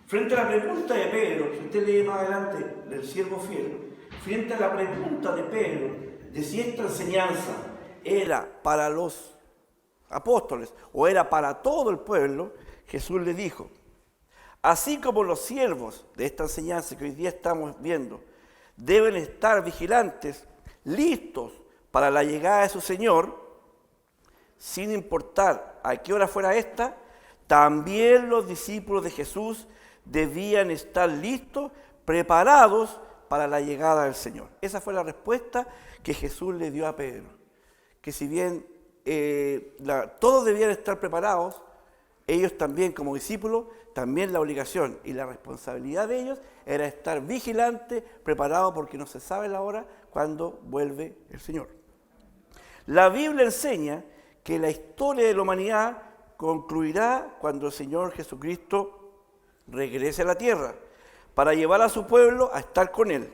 Frente a la pregunta de Pedro, si usted lee más adelante del siervo fiel, frente a la pregunta de Pedro de si esta enseñanza era para los apóstoles o era para todo el pueblo, Jesús le dijo: así como los siervos de esta enseñanza que hoy día estamos viendo deben estar vigilantes, listos para la llegada de su Señor, sin importar a qué hora fuera esta, también los discípulos de Jesús debían estar listos, preparados para la llegada del Señor. Esa fue la respuesta que Jesús le dio a Pedro. Que si bien todos debían estar preparados, ellos también como discípulos, también la obligación y la responsabilidad de ellos era estar vigilantes, preparados, porque no se sabe la hora cuando vuelve el Señor. La Biblia enseña que la historia de la humanidad concluirá cuando el Señor Jesucristo regrese a la tierra para llevar a su pueblo a estar con Él,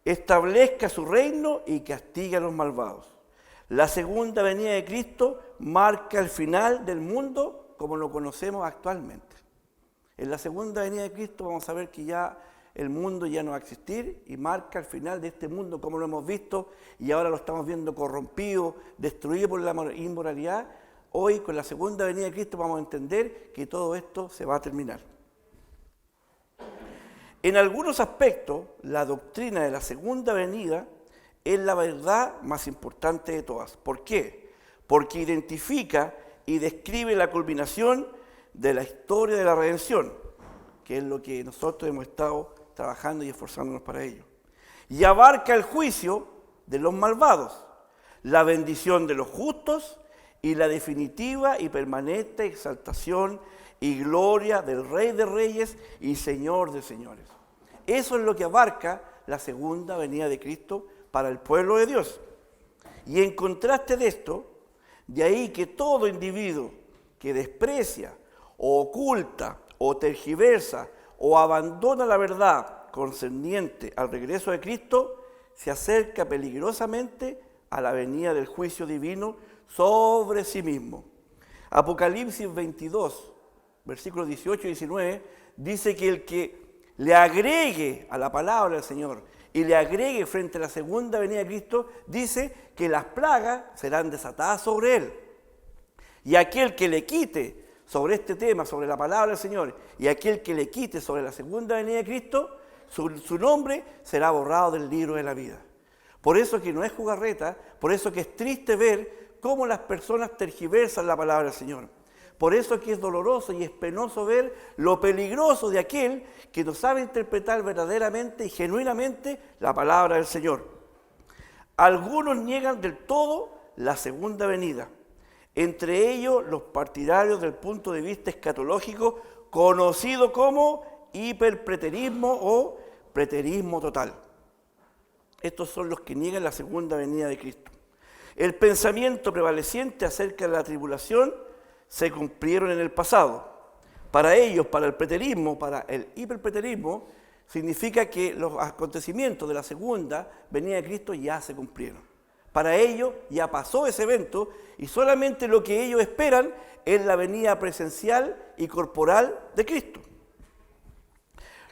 establezca su reino y castigue a los malvados. La segunda venida de Cristo marca el final del mundo como lo conocemos actualmente. En la segunda venida de Cristo vamos a ver que ya el mundo ya no va a existir y marca el final de este mundo como lo hemos visto y ahora lo estamos viendo corrompido, destruido por la inmoralidad. Hoy con la segunda venida de Cristo vamos a entender que todo esto se va a terminar. En algunos aspectos, la doctrina de la segunda venida es la verdad más importante de todas. ¿Por qué? Porque identifica y describe la culminación de la historia de la redención, que es lo que nosotros hemos estado trabajando y esforzándonos para ello. Y abarca el juicio de los malvados, la bendición de los justos y la definitiva y permanente exaltación y gloria del Rey de Reyes y Señor de Señores. Eso es lo que abarca la segunda venida de Cristo para el pueblo de Dios. Y en contraste de esto, de ahí que todo individuo que desprecia o oculta o tergiversa o abandona la verdad concerniente al regreso de Cristo, se acerca peligrosamente a la venida del juicio divino sobre sí mismo. Apocalipsis 22, versículos 18 y 19, dice que el que le agregue a la palabra del Señor y le agregue frente a la segunda venida de Cristo, dice que las plagas serán desatadas sobre él. Y aquel que le quite sobre este tema, sobre la palabra del Señor, y aquel que le quite sobre la segunda venida de Cristo, su nombre será borrado del libro de la vida. Por eso que no es jugarreta, por eso que es triste ver cómo las personas tergiversan la palabra del Señor. Por eso que es doloroso y es penoso ver lo peligroso de aquel que no sabe interpretar verdaderamente y genuinamente la palabra del Señor. Algunos niegan del todo la segunda venida, entre ellos los partidarios del punto de vista escatológico conocido como hiperpreterismo o preterismo total. Estos son los que niegan la segunda venida de Cristo. El pensamiento prevaleciente acerca de la tribulación se cumplieron en el pasado. Para ellos, para el preterismo, para el hiperpreterismo, significa que los acontecimientos de la segunda venida de Cristo ya se cumplieron. Para ellos ya pasó ese evento y solamente lo que ellos esperan es la venida presencial y corporal de Cristo.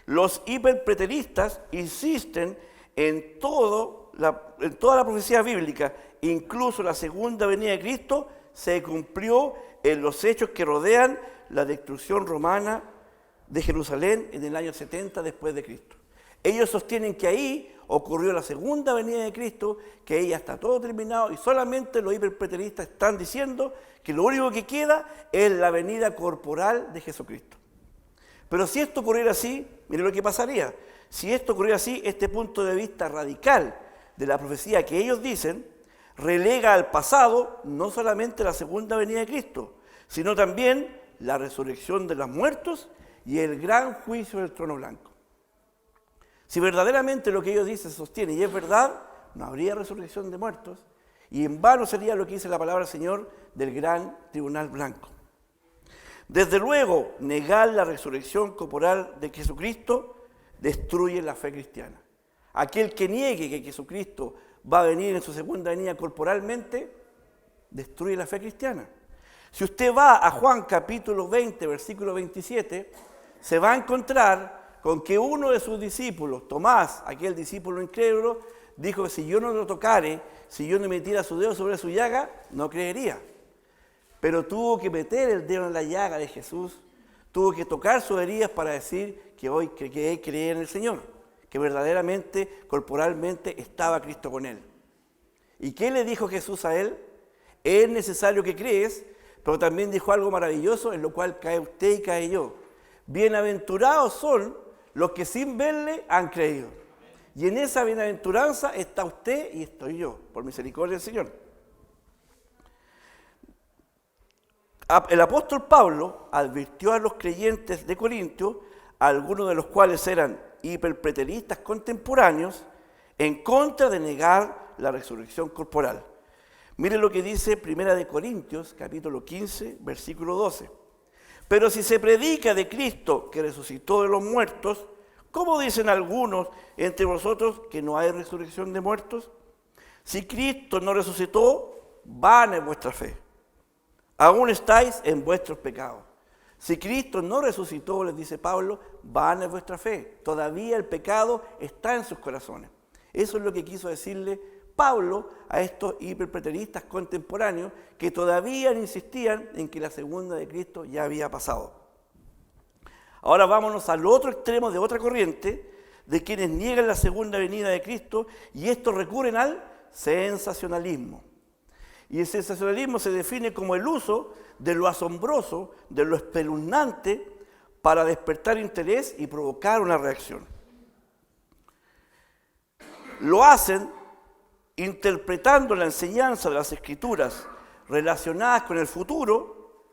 Los hiperpreteristas insisten en toda la profecía bíblica, incluso la segunda venida de Cristo se cumplió en los hechos que rodean la destrucción romana de Jerusalén en el año 70 después de Cristo. Ellos sostienen que ahí ocurrió la segunda venida de Cristo, que ahí ya está todo terminado y solamente los hiperpreteristas están diciendo que lo único que queda es la venida corporal de Jesucristo. Pero si esto ocurriera así, mire lo que pasaría. Si esto ocurriera así, este punto de vista radical de la profecía que ellos dicen relega al pasado no solamente la segunda venida de Cristo, sino también la resurrección de los muertos y el gran juicio del trono blanco. Si verdaderamente lo que ellos dicen se sostiene y es verdad, no habría resurrección de muertos y en vano sería lo que dice la palabra del Señor del gran tribunal blanco. Desde luego, negar la resurrección corporal de Jesucristo destruye la fe cristiana. Aquel que niegue que Jesucristo va a venir en su segunda venida corporalmente, destruye la fe cristiana. Si usted va a Juan capítulo 20, versículo 27, se va a encontrar con que uno de sus discípulos, Tomás, aquel discípulo incrédulo, dijo que si yo no lo tocare, si yo no metiera su dedo sobre su llaga, no creería. Pero tuvo que meter el dedo en la llaga de Jesús, tuvo que tocar sus heridas para decir que hoy creía en el Señor, que verdaderamente, corporalmente, estaba Cristo con él. ¿Y qué le dijo Jesús a él? Es necesario que crees, pero también dijo algo maravilloso en lo cual cae usted y cae yo. Bienaventurados son los que sin verle han creído. Y en esa bienaventuranza está usted y estoy yo, por misericordia del Señor. El apóstol Pablo advirtió a los creyentes de Corintio, algunos de los cuales eran hiperpreteristas contemporáneos, en contra de negar la resurrección corporal. Miren lo que dice 1 Corintios, capítulo 15, versículo 12. Pero si se predica de Cristo que resucitó de los muertos, ¿cómo dicen algunos entre vosotros que no hay resurrección de muertos? Si Cristo no resucitó, vana es vuestra fe. Aún estáis en vuestros pecados. Si Cristo no resucitó, les dice Pablo, vana es vuestra fe. Todavía el pecado está en sus corazones. Eso es lo que quiso decirle Pablo a estos hiperpreteristas contemporáneos que todavía insistían en que la segunda de Cristo ya había pasado. Ahora vámonos al otro extremo de otra corriente, de quienes niegan la segunda venida de Cristo, y estos recurren al sensacionalismo. Y el sensacionalismo se define como el uso de lo asombroso, de lo espeluznante, para despertar interés y provocar una reacción. Lo hacen interpretando la enseñanza de las Escrituras relacionadas con el futuro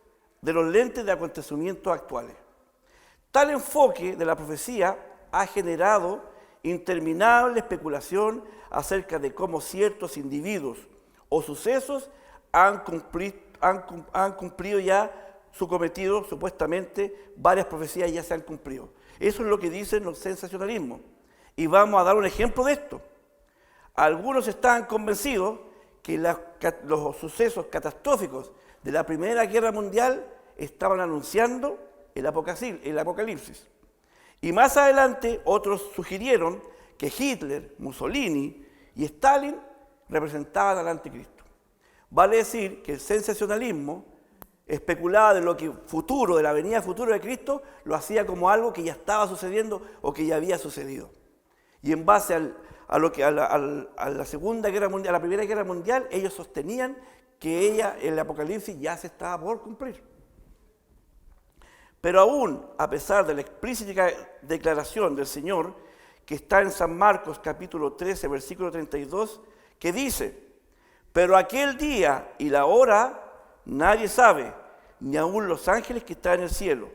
de los lentes de acontecimientos actuales. Tal enfoque de la profecía ha generado interminable especulación acerca de cómo ciertos individuos o sucesos han cumplido ya su cometido, supuestamente varias profecías ya se han cumplido. Eso es lo que dicen los sensacionalismos. Y vamos a dar un ejemplo de esto. Algunos estaban convencidos que los sucesos catastróficos de la Primera Guerra Mundial estaban anunciando el Apocalipsis. Y más adelante otros sugirieron que Hitler, Mussolini y Stalin representaban al anticristo. Vale decir que el sensacionalismo especulaba de lo que futuro, de la venida futura de Cristo, lo hacía como algo que ya estaba sucediendo o que ya había sucedido. Y en base a la Segunda Guerra Mundial, a la Primera Guerra Mundial, ellos sostenían que el Apocalipsis ya se estaba por cumplir. Pero aún, a pesar de la explícita declaración del Señor, que está en San Marcos capítulo 13, versículo 32, que dice: pero aquel día y la hora nadie sabe, ni aun los ángeles que están en el cielo,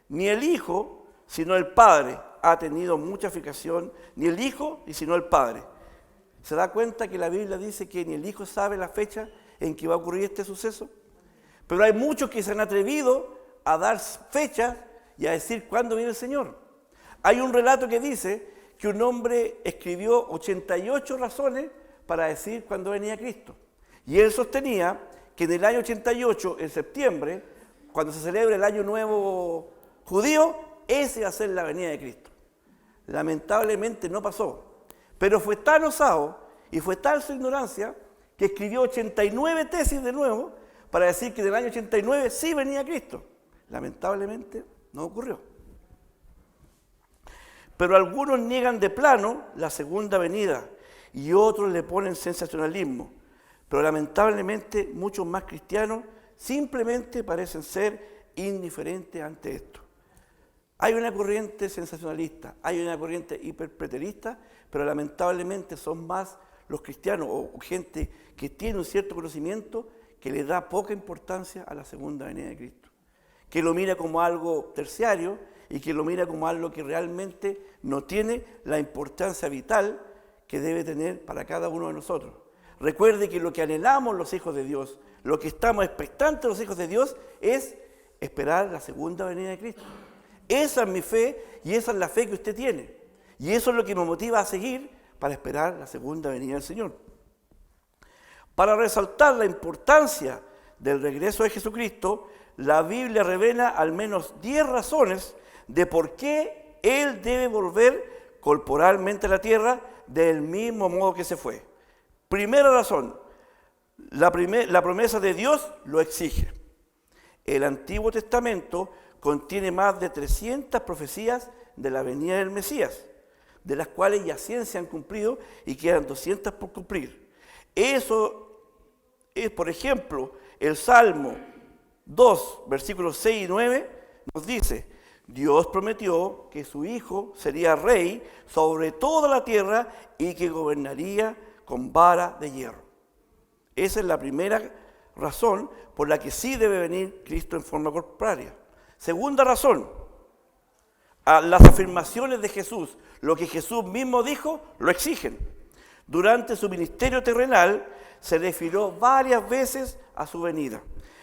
ni el Hijo, sino el Padre. Ha tenido mucha fijación, ni el Hijo, ni sino el Padre. ¿Se da cuenta que la Biblia dice que ni el Hijo sabe la fecha en que va a ocurrir este suceso? Pero hay muchos que se han atrevido a dar fechas y a decir cuándo viene el Señor. Hay un relato que dice que un hombre escribió 88 razones para decir cuándo venía Cristo. Y él sostenía que en el año 88, en septiembre, cuando se celebra el Año Nuevo judío, ese va a ser la venida de Cristo. Lamentablemente no pasó, pero fue tan osado y fue tal su ignorancia que escribió 89 tesis de nuevo para decir que en el año 89 sí venía Cristo. Lamentablemente no ocurrió. Pero algunos niegan de plano la segunda venida y otros le ponen sensacionalismo. Pero lamentablemente muchos más cristianos simplemente parecen ser indiferentes ante esto. Hay una corriente sensacionalista, hay una corriente hiperpreterista, pero lamentablemente son más los cristianos o gente que tiene un cierto conocimiento que le da poca importancia a la segunda venida de Cristo, que lo mira como algo terciario y que lo mira como algo que realmente no tiene la importancia vital que debe tener para cada uno de nosotros. Recuerde que lo que anhelamos los hijos de Dios, lo que estamos expectantes los hijos de Dios es esperar la segunda venida de Cristo. Esa es mi fe y esa es la fe que usted tiene. Y eso es lo que me motiva a seguir para esperar la segunda venida del Señor. Para resaltar la importancia del regreso de Jesucristo, la Biblia revela al menos 10 razones de por qué Él debe volver corporalmente a la tierra del mismo modo que se fue. Primera razón, la promesa de Dios lo exige. El Antiguo Testamento contiene más de 300 profecías de la venida del Mesías, de las cuales ya 100 se han cumplido y quedan 200 por cumplir. Eso es, por ejemplo, el Salmo 2, versículos 6 y 9, nos dice: Dios prometió que su Hijo sería rey sobre toda la tierra y que gobernaría con vara de hierro. Esa es la primera razón por la que sí debe venir Cristo en forma corpórea. Segunda razón, las afirmaciones de Jesús, lo que Jesús mismo dijo, lo exigen. Durante su ministerio terrenal se refirió varias veces a su venida.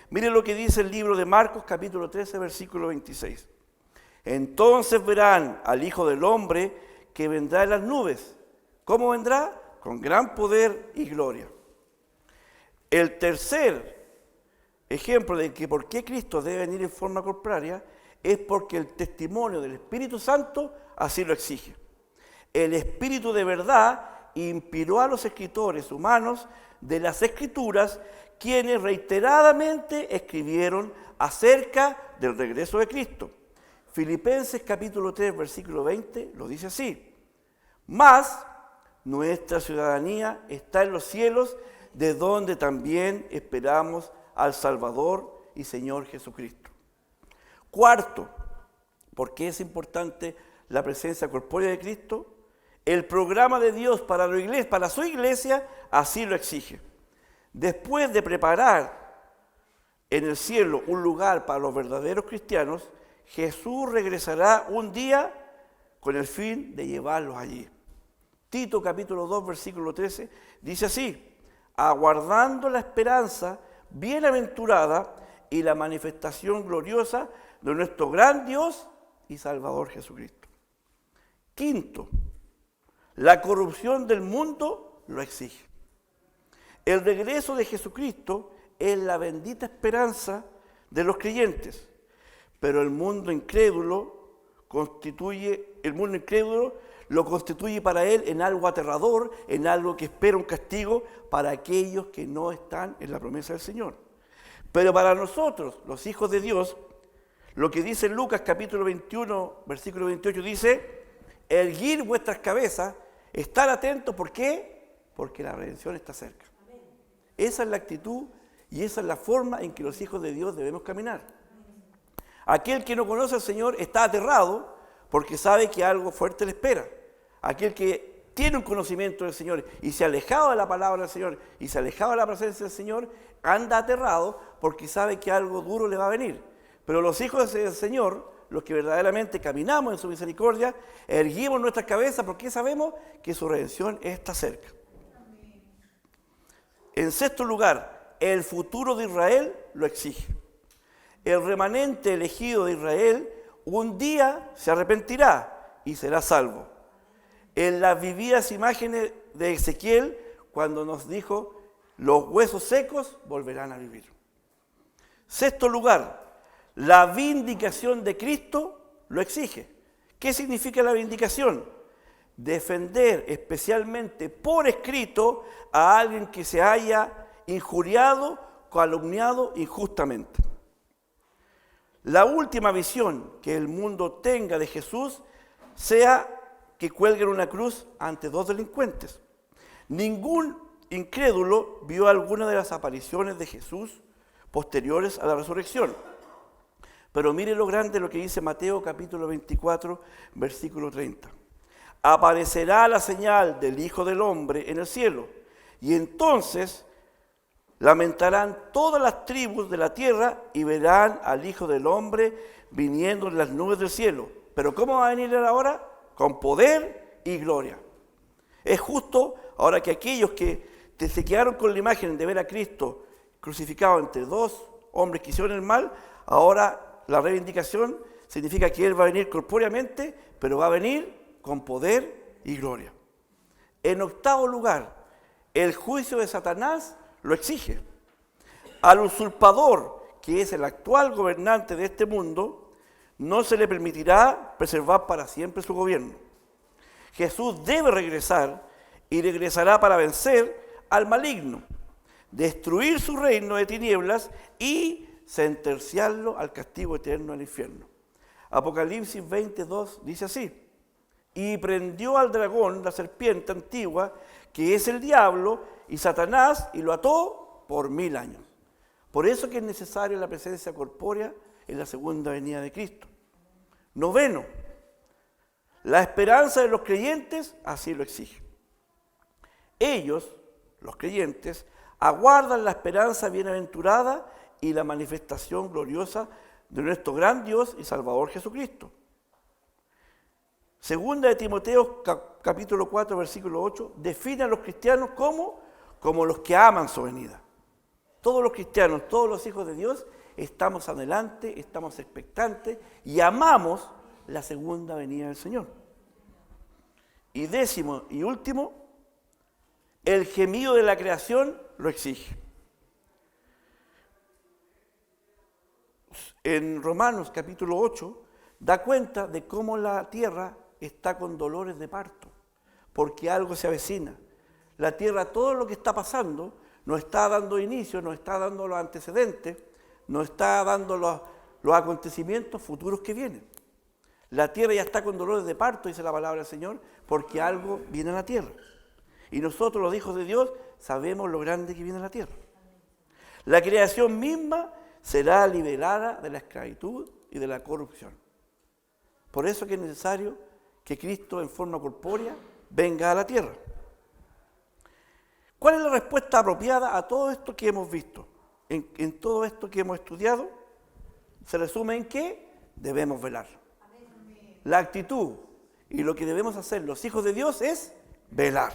Miren lo que dice el libro de Marcos, capítulo 13, versículo 26. Entonces verán al Hijo del Hombre que vendrá en las nubes. ¿Cómo vendrá? Con gran poder y gloria. El tercer ejemplo de que por qué Cristo debe venir en forma corpórea es porque el testimonio del Espíritu Santo así lo exige. El Espíritu de verdad inspiró a los escritores humanos de las Escrituras, quienes reiteradamente escribieron acerca del regreso de Cristo. Filipenses capítulo 3, versículo 20 lo dice así: mas nuestra ciudadanía está en los cielos, de donde también esperamos al Salvador y Señor Jesucristo. Cuarto, ¿por qué es importante la presencia corpórea de Cristo? El programa de Dios para su iglesia así lo exige. Después de preparar en el cielo un lugar para los verdaderos cristianos, Jesús regresará un día con el fin de llevarlos allí. Tito capítulo 2, versículo 13, dice así: aguardando la esperanza bienaventurada y la manifestación gloriosa de nuestro gran Dios y Salvador Jesucristo. Quinto, la corrupción del mundo lo exige. El regreso de Jesucristo es la bendita esperanza de los creyentes, pero el mundo incrédulo lo constituye para él en algo aterrador, en algo que espera un castigo para aquellos que no están en la promesa del Señor. Pero para nosotros, los hijos de Dios, lo que dice Lucas capítulo 21, versículo 28, dice: erguir vuestras cabezas, estar atentos. ¿Por qué? Porque la redención está cerca. Esa es la actitud y esa es la forma en que los hijos de Dios debemos caminar. Aquel que no conoce al Señor está aterrado porque sabe que algo fuerte le espera. Aquel que tiene un conocimiento del Señor y se ha alejado de la palabra del Señor y se ha alejado de la presencia del Señor, anda aterrado porque sabe que algo duro le va a venir. Pero los hijos del Señor, los que verdaderamente caminamos en su misericordia, erguimos nuestras cabezas porque sabemos que su redención está cerca. En sexto lugar, el futuro de Israel lo exige. El remanente elegido de Israel un día se arrepentirá y será salvo. En las vividas imágenes de Ezequiel, cuando nos dijo: los huesos secos volverán a vivir. Sexto lugar, la vindicación de Cristo lo exige. ¿Qué significa la vindicación? Defender especialmente por escrito a alguien que se haya injuriado, calumniado injustamente. La última visión que el mundo tenga de Jesús sea que cuelguen una cruz ante dos delincuentes. Ningún incrédulo vio alguna de las apariciones de Jesús posteriores a la resurrección. Pero mire lo grande lo que dice Mateo capítulo 24, versículo 30. Aparecerá la señal del Hijo del Hombre en el cielo, y entonces lamentarán todas las tribus de la tierra y verán al Hijo del Hombre viniendo en las nubes del cielo. ¿Pero cómo va a venir él ahora? Con poder y gloria. Es justo ahora que aquellos que se quedaron con la imagen de ver a Cristo crucificado entre dos hombres que hicieron el mal, ahora la reivindicación significa que Él va a venir corpóreamente, pero va a venir con poder y gloria. En octavo lugar, el juicio de Satanás lo exige. Al usurpador, que es el actual gobernante de este mundo, no se le permitirá preservar para siempre su gobierno. Jesús debe regresar y regresará para vencer al maligno, destruir su reino de tinieblas y sentenciarlo al castigo eterno del infierno. Apocalipsis 22 dice así: y prendió al dragón, la serpiente antigua, que es el diablo y Satanás, y lo ató por 1000 años. Por eso que es necesaria la presencia corpórea en la segunda venida de Cristo. Noveno, la esperanza de los creyentes así lo exige. Ellos, los creyentes, aguardan la esperanza bienaventurada y la manifestación gloriosa de nuestro gran Dios y Salvador Jesucristo. Segunda de Timoteo, capítulo 4, versículo 8, define a los cristianos como los que aman su venida. Todos los cristianos, todos los hijos de Dios, estamos adelante, estamos expectantes y amamos la segunda venida del Señor. Y décimo y último, el gemido de la creación lo exige. En Romanos capítulo 8 da cuenta de cómo la tierra está con dolores de parto, porque algo se avecina. La tierra, todo lo que está pasando, nos está dando inicio, nos está dando los antecedentes, nos está dando los acontecimientos futuros que vienen. La tierra ya está con dolores de parto, dice la palabra del Señor, porque algo viene a la tierra. Y nosotros, los hijos de Dios, sabemos lo grande que viene a la tierra. La creación misma será liberada de la esclavitud y de la corrupción. Por eso que es necesario que Cristo en forma corpórea venga a la tierra. ¿Cuál es la respuesta apropiada a todo esto que hemos visto? En todo esto que hemos estudiado, se resume en que debemos velar. La actitud y lo que debemos hacer los hijos de Dios es velar.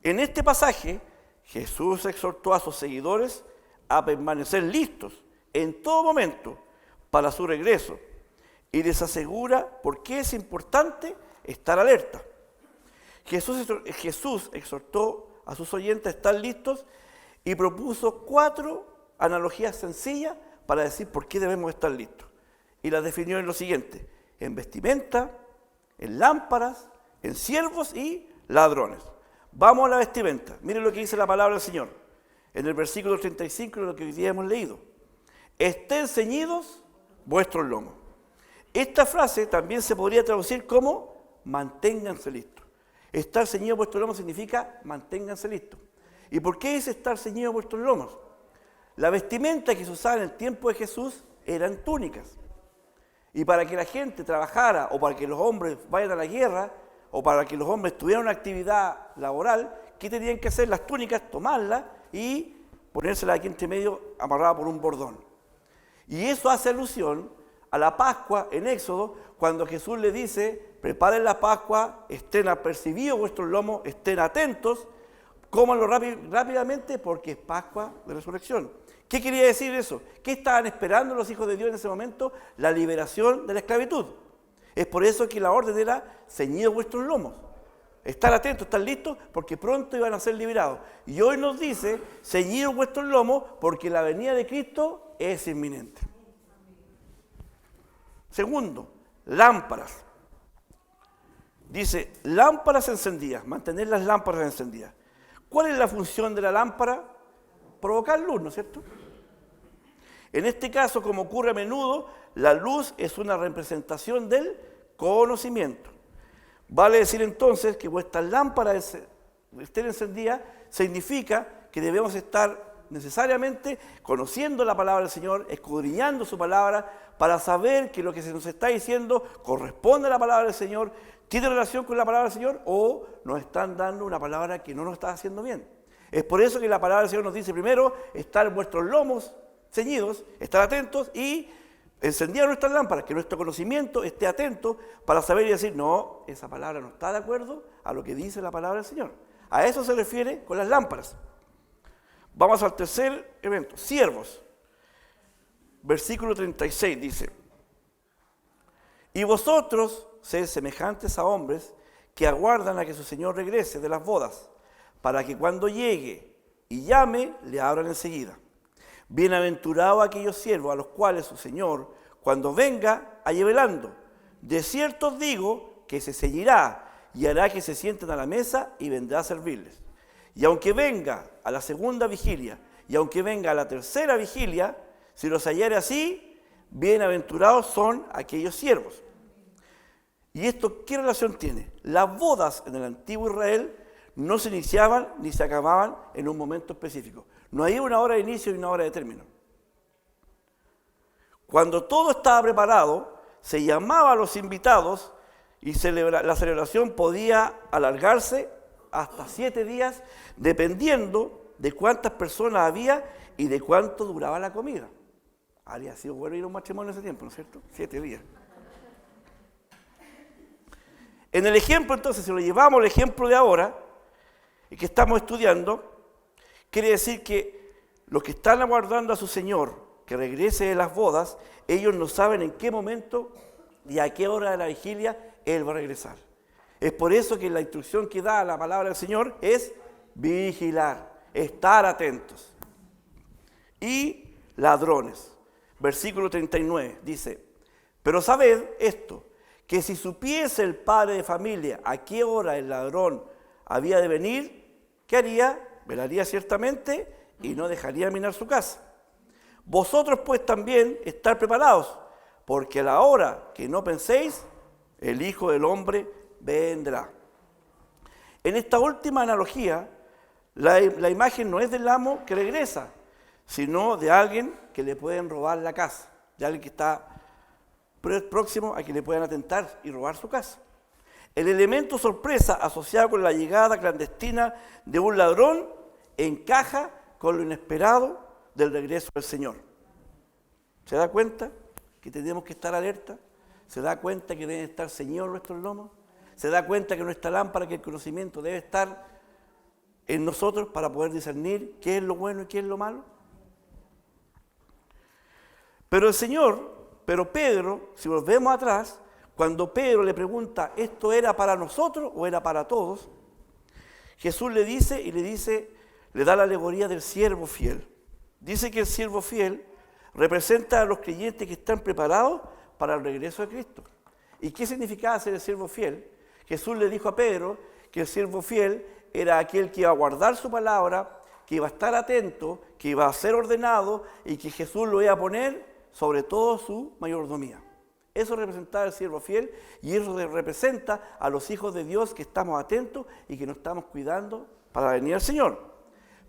En este pasaje, Jesús exhortó a sus seguidores a permanecer listos en todo momento para su regreso y les asegura por qué es importante estar alerta. Jesús exhortó a sus oyentes a estar listos y propuso 4 analogías sencillas para decir por qué debemos estar listos. Y las definió en lo siguiente: en vestimenta, en lámparas, en siervos y ladrones. Vamos a la vestimenta. Miren lo que dice la palabra del Señor en el versículo 35 de lo que hoy día hemos leído. Estén ceñidos vuestros lomos. Esta frase también se podría traducir como manténganse listos. Estar ceñido vuestros lomos significa manténganse listos. ¿Y por qué dice estar ceñido vuestros lomos? La vestimenta que se usaba en el tiempo de Jesús eran túnicas. Y para que la gente trabajara, o para que los hombres vayan a la guerra, o para que los hombres tuvieran una actividad laboral, ¿qué tenían que hacer? Las túnicas, tomarlas y ponérselas aquí entre medio, amarrada por un bordón. Y eso hace alusión a la Pascua en Éxodo, cuando Jesús le dice: preparen la Pascua, estén apercibidos vuestros lomos, estén atentos, cómanlo rápidamente porque es Pascua de Resurrección. ¿Qué quería decir eso? ¿Qué estaban esperando los hijos de Dios en ese momento? La liberación de la esclavitud. Es por eso que la orden era: ceñidos vuestros lomos. Estar atentos, estar listos, porque pronto iban a ser liberados. Y hoy nos dice: ceñidos vuestros lomos, porque la venida de Cristo es inminente. Segundo, lámparas. Dice, lámparas encendidas, mantener las lámparas encendidas. ¿Cuál es la función de la lámpara? Provocar luz, ¿no es cierto? En este caso, como ocurre a menudo, la luz es una representación del conocimiento. Vale decir entonces que vuestras lámparas estén encendidas significa que debemos estar necesariamente conociendo la palabra del Señor, escudriñando su palabra, para saber que lo que se nos está diciendo corresponde a la palabra del Señor, tiene relación con la palabra del Señor, o nos están dando una palabra que no nos está haciendo bien. Es por eso que la palabra del Señor nos dice primero: estar vuestros lomos ceñidos, estar atentos y encender nuestras lámparas, que nuestro conocimiento esté atento para saber y decir: no, esa palabra no está de acuerdo a lo que dice la palabra del Señor. A eso se refiere con las lámparas. Vamos al tercer evento, siervos. Versículo 36 dice: y vosotros sed semejantes a hombres que aguardan a que su Señor regrese de las bodas, para que cuando llegue y llame, le abran enseguida. Bienaventurados aquellos siervos a los cuales su Señor, cuando venga a velando. De cierto os digo que se ceñirá y hará que se sienten a la mesa y vendrá a servirles. Y aunque venga a la segunda vigilia y aunque venga a la tercera vigilia, si los hallare así, bienaventurados son aquellos siervos. ¿Y esto qué relación tiene? Las bodas en el antiguo Israel no se iniciaban ni se acababan en un momento específico. No hay una hora de inicio y una hora de término. Cuando todo estaba preparado, se llamaba a los invitados y la celebración podía alargarse hasta 7 días, dependiendo de cuántas personas había y de cuánto duraba la comida. Habría sido bueno ir a un matrimonio en ese tiempo, ¿no es cierto? 7 días. En el ejemplo, entonces, si lo llevamos al ejemplo de ahora, y que estamos estudiando, quiere decir que los que están aguardando a su Señor, que regrese de las bodas, ellos no saben en qué momento y a qué hora de la vigilia Él va a regresar. Es por eso que la instrucción que da la palabra del Señor es vigilar, estar atentos. Y ladrones. Versículo 39 dice, pero sabed esto, que si supiese el padre de familia a qué hora el ladrón había de venir, ¿qué haría? Velaría ciertamente y no dejaría minar su casa. Vosotros pues también estar preparados, porque a la hora que no penséis, el Hijo del Hombre vendrá. En esta última analogía, la imagen no es del amo que regresa, sino de alguien que le pueden robar la casa, de alguien que está próximo a que le puedan atentar y robar su casa. El elemento sorpresa asociado con la llegada clandestina de un ladrón encaja con lo inesperado del regreso del Señor. ¿Se da cuenta que tenemos que estar alerta? ¿Se da cuenta que deben estar ceñidos nuestros lomos? ¿Se da cuenta que nuestra lámpara, que el conocimiento debe estar en nosotros para poder discernir qué es lo bueno y qué es lo malo? Pero Pedro, si volvemos atrás, cuando Pedro le pregunta, ¿esto era para nosotros o era para todos? Jesús le da la alegoría del siervo fiel. Dice que el siervo fiel representa a los creyentes que están preparados para el regreso de Cristo. ¿Y qué significaba ser el siervo fiel? Jesús le dijo a Pedro que el siervo fiel era aquel que iba a guardar su palabra, que iba a estar atento, que iba a ser ordenado y que Jesús lo iba a poner sobre todo su mayordomía. Eso representaba el siervo fiel y eso representa a los hijos de Dios que estamos atentos y que nos estamos cuidando para venir al Señor.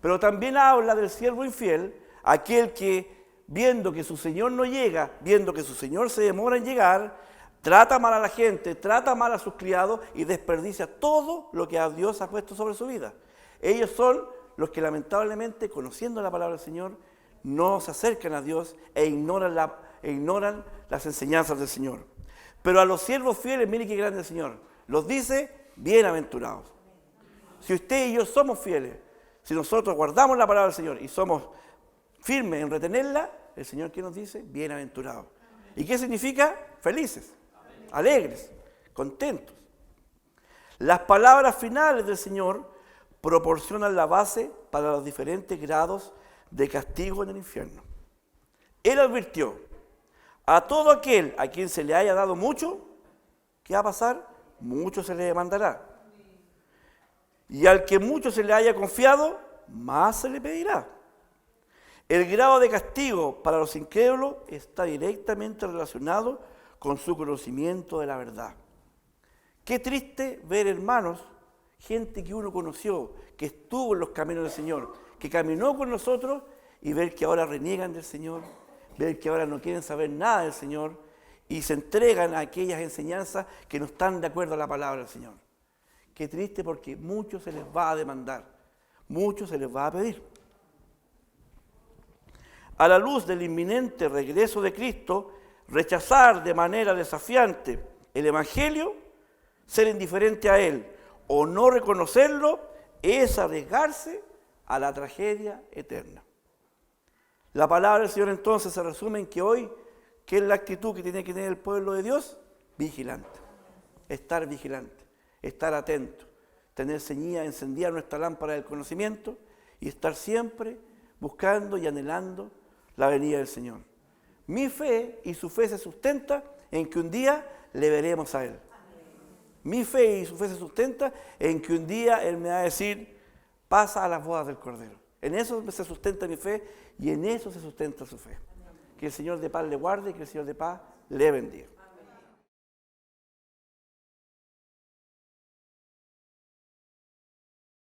Pero también habla del siervo infiel, aquel que viendo que su Señor no llega, viendo que su Señor se demora en llegar, trata mal a la gente, trata mal a sus criados y desperdicia todo lo que a Dios ha puesto sobre su vida. Ellos son los que lamentablemente, conociendo la palabra del Señor, no se acercan a Dios e ignoran las enseñanzas del Señor. Pero a los siervos fieles, mire qué grande el Señor, los dice bienaventurados. Si usted y yo somos fieles, si nosotros guardamos la palabra del Señor y somos firmes en retenerla, el Señor, ¿qué nos dice? Bienaventurados. ¿Y qué significa? Felices, alegres, contentos. Las palabras finales del Señor proporcionan la base para los diferentes grados de castigo en el infierno. Él advirtió, a todo aquel a quien se le haya dado mucho, ¿qué va a pasar? Mucho se le demandará. Y al que mucho se le haya confiado, más se le pedirá. El grado de castigo para los incrédulos está directamente relacionado con su conocimiento de la verdad. Qué triste ver, hermanos, gente que uno conoció, que estuvo en los caminos del Señor, que caminó con nosotros y ver que ahora reniegan del Señor, ver que ahora no quieren saber nada del Señor y se entregan a aquellas enseñanzas que no están de acuerdo a la palabra del Señor. Qué triste, porque mucho se les va a demandar, mucho se les va a pedir. A la luz del inminente regreso de Cristo, rechazar de manera desafiante el Evangelio, ser indiferente a Él o no reconocerlo, es arriesgarse a la tragedia eterna. La palabra del Señor entonces se resume en que hoy, ¿qué es la actitud que tiene que tener el pueblo de Dios? Vigilante, estar atento, tener ceñida, encendida nuestra lámpara del conocimiento y estar siempre buscando y anhelando la venida del Señor. Mi fe y su fe se sustenta en que un día le veremos a Él. Mi fe y su fe se sustenta en que un día Él me va a decir, pasa a las bodas del Cordero. En eso se sustenta mi fe y en eso se sustenta su fe. Que el Señor de paz le guarde y que el Señor de paz le bendiga.